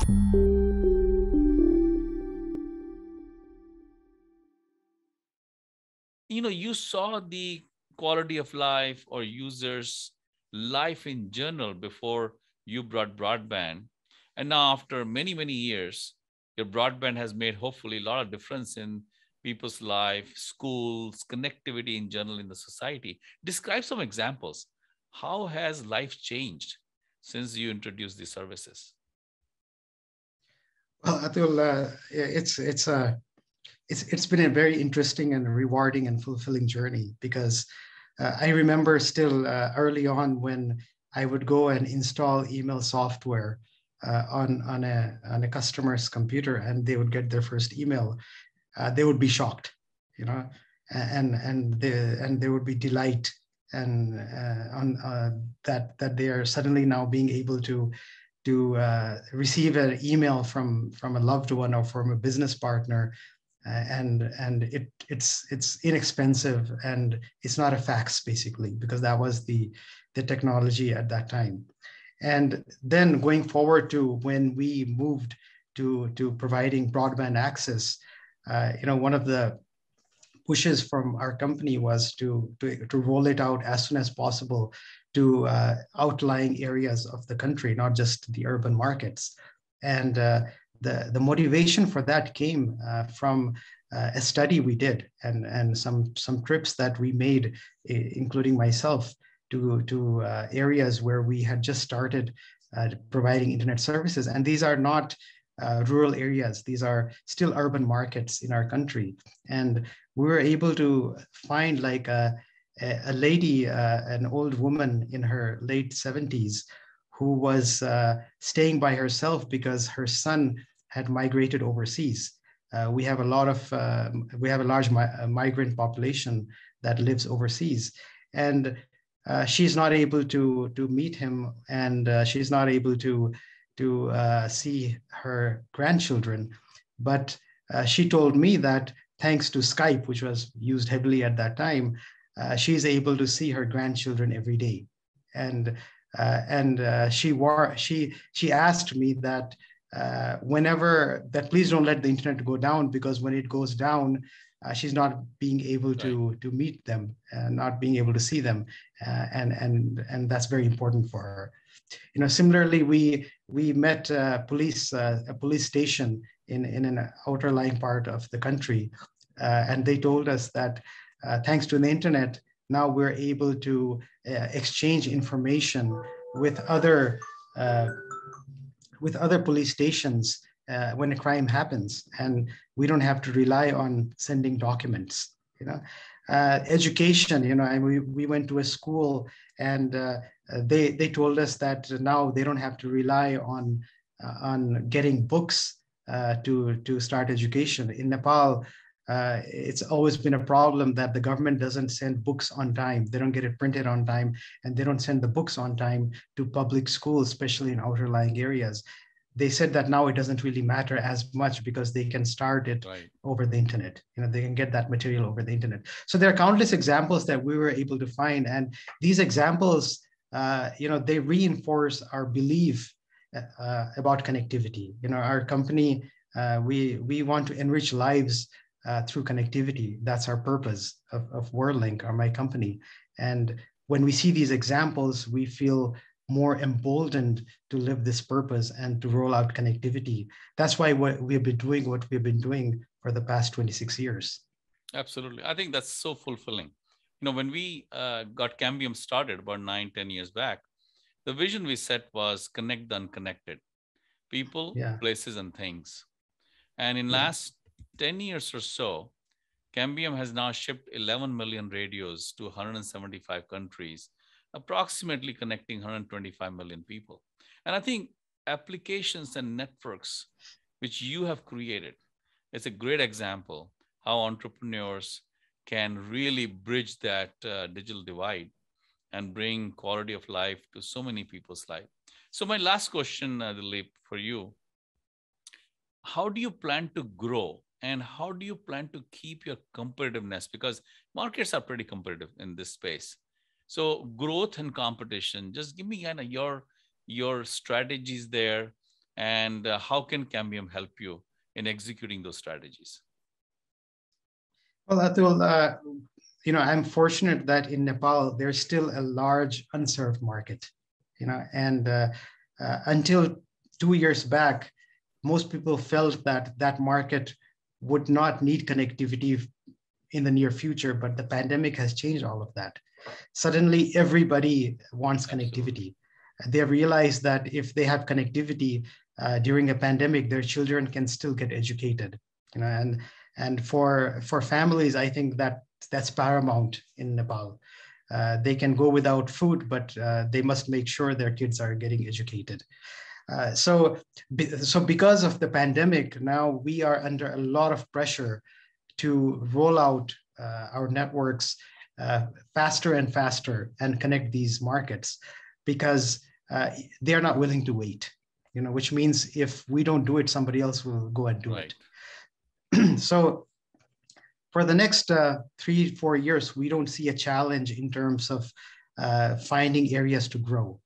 You saw the quality of life or users' life in general before you brought broadband. And now, after many, many years, your broadband has made hopefully a lot of difference in people's life, schools, connectivity in general in the society. Describe some examples. How has life changed since you introduced these services? Well, Atul, it's been a very interesting and rewarding and fulfilling journey, because I remember still early on when I would go and install email software on a customer's computer, and they would get their first email. They would be shocked, and there would be delight and on that they are suddenly now being able to receive an email from a loved one or from a business partner, and it's inexpensive, and it's not a fax, basically, because that was the technology at that time. And then going forward to when we moved to providing broadband access, one of the pushes from our company was to roll it out as soon as possible to outlying areas of the country, not just the urban markets. And the motivation for that came from a study we did, and some trips that we made, including myself, to areas where we had just started providing internet services. And these are not rural areas. These are still urban markets in our country. And we were able to find like a lady, an old woman in her late 70s, who was staying by herself because her son had migrated overseas. We have a large migrant population that lives overseas, and she's not able to meet him, and she's not able to see her grandchildren. But she told me that thanks to Skype, which was used heavily at that time, she's able to see her grandchildren every day. And she asked me that whenever that, please don't let the internet go down, because when it goes down, she's not being able to meet them, not being able to see them, and that's very important for her. Similarly, we met a police station in an outlying part of the country, and they told us that thanks to the internet, now we're able to exchange information with other police stations when a crime happens, and we don't have to rely on sending documents. Education, and we went to a school, and they told us that now they don't have to rely on getting books to start education. In Nepal, it's always been a problem that the government doesn't send books on time. They don't get it printed on time, and they don't send the books on time to public schools, especially in outlying areas. They said that now it doesn't really matter as much because they can start it over the internet. They can get that material over the internet. So there are countless examples that we were able to find, and these examples, they reinforce our belief about connectivity. Our company, we want to enrich lives through connectivity. That's our purpose of WorldLink, or my company. And when we see these examples, we feel more emboldened to live this purpose and to roll out connectivity. That's why we've been doing what we've been doing for the past 26 years. Absolutely. I think that's so fulfilling. When we got Cambium started about 9-10 years back, the vision we set was connect the unconnected, people, places, and things. And in last 10 years or so, Cambium has now shipped 11 million radios to 175 countries, approximately connecting 125 million people. And I think applications and networks which you have created, it's a great example how entrepreneurs can really bridge that digital divide and bring quality of life to so many people's life. So my last question, Dileep, for you, how do you plan to grow, and how do you plan to keep your competitiveness? Because markets are pretty competitive in this space. So growth and competition, just give me kind of your strategies there, And how can Cambium help you in executing those strategies? Well, Atul, I'm fortunate that in Nepal, there's still a large unserved market, and until 2 years back, most people felt that that market would not need connectivity in the near future, but the pandemic has changed all of that. Suddenly, everybody wants connectivity. They realize that if they have connectivity during a pandemic, their children can still get educated, and for families, I think that that's paramount in Nepal. They can go without food, but they must make sure their kids are getting educated. So because of the pandemic, now we are under a lot of pressure to roll out our networks faster and faster and connect these markets, because they're not willing to wait, which means if we don't do it, somebody else will go and do it. So for the next 3-4 years, we don't see a challenge in terms of finding areas to grow.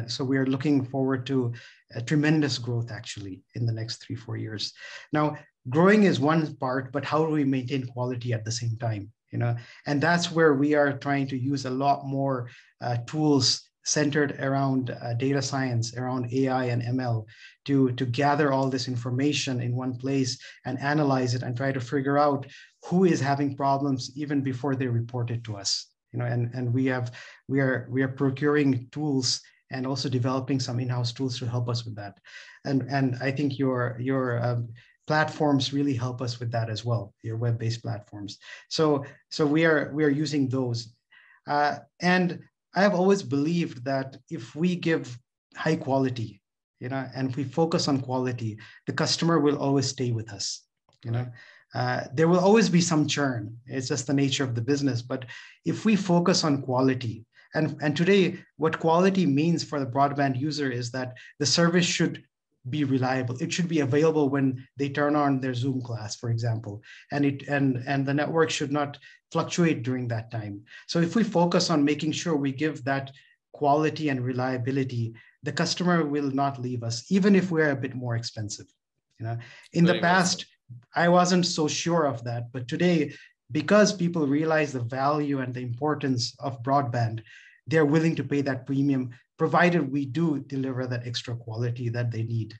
So we are looking forward to a tremendous growth actually in the next 3-4 years. Now, growing is one part, but how do we maintain quality at the same time? And that's where we are trying to use a lot more tools centered around data science, around AI and ML, to gather all this information in one place and analyze it and try to figure out who is having problems even before they report it to us. And we are procuring tools and also developing some in-house tools to help us with that. And I think your platforms really help us with that as well, your web-based platforms. So we are using those. And I have always believed that if we give high quality, and if we focus on quality, the customer will always stay with us. There will always be some churn. It's just the nature of the business. But if we focus on quality, and today what quality means for the broadband user is that the service should be reliable. It should be available when they turn on their Zoom class, for example, and the network should not fluctuate during that time. So if we focus on making sure we give that quality and reliability, the customer will not leave us, even if we're a bit more expensive. In the past, I wasn't so sure of that, but today, because people realize the value and the importance of broadband, they're willing to pay that premium, provided we do deliver that extra quality that they need.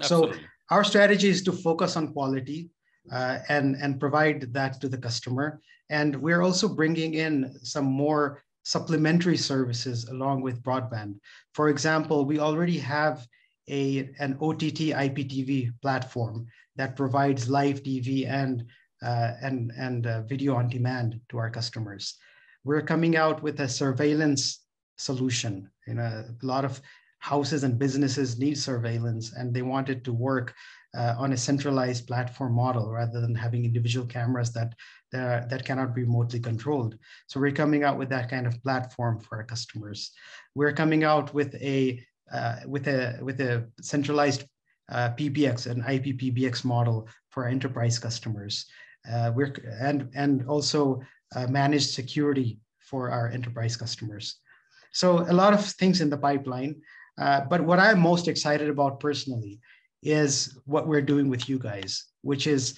Absolutely. So our strategy is to focus on quality and provide that to the customer. And we're also bringing in some more supplementary services along with broadband. For example, we already have an OTT IPTV platform that provides live TV and video on demand to our customers. We're coming out with a surveillance solution. A lot of houses and businesses need surveillance, and they want it to work on a centralized platform model rather than having individual cameras that cannot be remotely controlled. So we're coming out with that kind of platform for our customers. We're coming out with a centralized PBX, an IP PBX model for our enterprise customers. And also managed security for our enterprise customers. So a lot of things in the pipeline. But what I'm most excited about personally is what we're doing with you guys, which is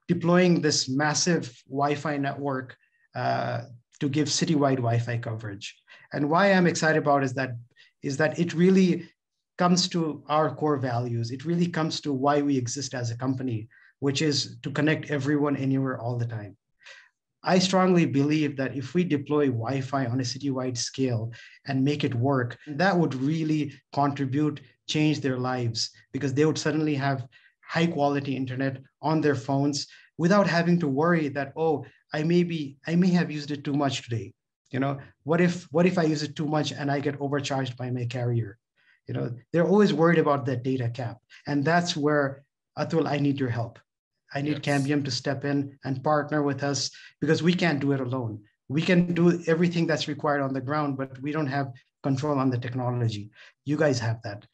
deploying this massive Wi-Fi network to give citywide Wi-Fi coverage. And why I'm excited about is that it really comes to our core values. It really comes to why we exist as a company, which is to connect everyone anywhere all the time. I strongly believe that if we deploy Wi-Fi on a citywide scale and make it work, that would really contribute, change their lives, because they would suddenly have high quality internet on their phones without having to worry that, oh, I may have used it too much today. What if I use it too much and I get overcharged by my carrier? They're always worried about that data cap. And that's where, Atul, I need your help. I need Cambium to step in and partner with us, because we can't do it alone. We can do everything that's required on the ground, but we don't have control on the technology. You guys have that.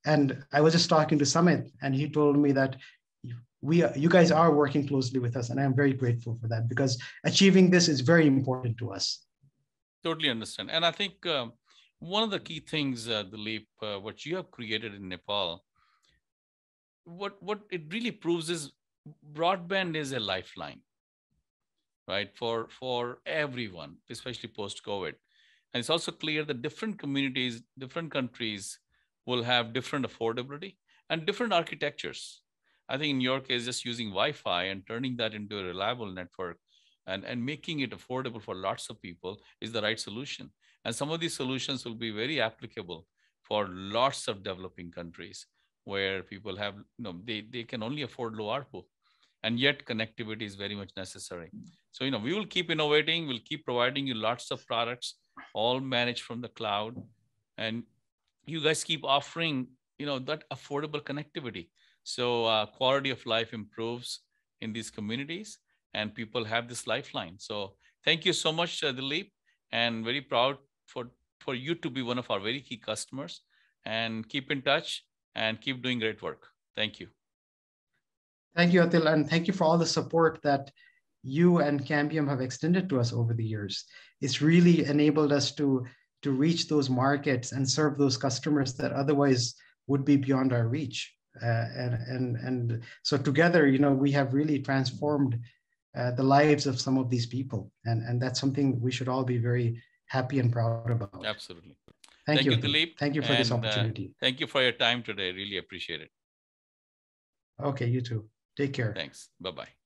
And I was just talking to Sumit, and he told me that you guys are working closely with us, and I'm very grateful for that, because achieving this is very important to us. Totally understand. And I think One of the key things, Dileep, what you have created in Nepal, what it really proves is broadband is a lifeline, right, for everyone, especially post-COVID. And it's also clear that different communities, different countries will have different affordability and different architectures. I think in your case, just using Wi-Fi and turning that into a reliable network and making it affordable for lots of people is the right solution. And some of these solutions will be very applicable for lots of developing countries where people have, they can only afford low ARPU. And yet connectivity is very much necessary. So, we will keep innovating. We'll keep providing you lots of products, all managed from the cloud. And you guys keep offering, that affordable connectivity. So quality of life improves in these communities and people have this lifeline. So thank you so much, Dileep, and very proud for you to be one of our very key customers, and keep in touch and keep doing great work. Thank you. Thank you, Atil, and thank you for all the support that you and Cambium have extended to us over the years. It's really enabled us to reach those markets and serve those customers that otherwise would be beyond our reach. And so together, we have really transformed the lives of some of these people. And that's something we should all be very happy and proud about. Absolutely. Thank you, Dileep. Thank you for this opportunity. Thank you for your time today. Really appreciate it. Okay, you too. Take care. Thanks. Bye-bye.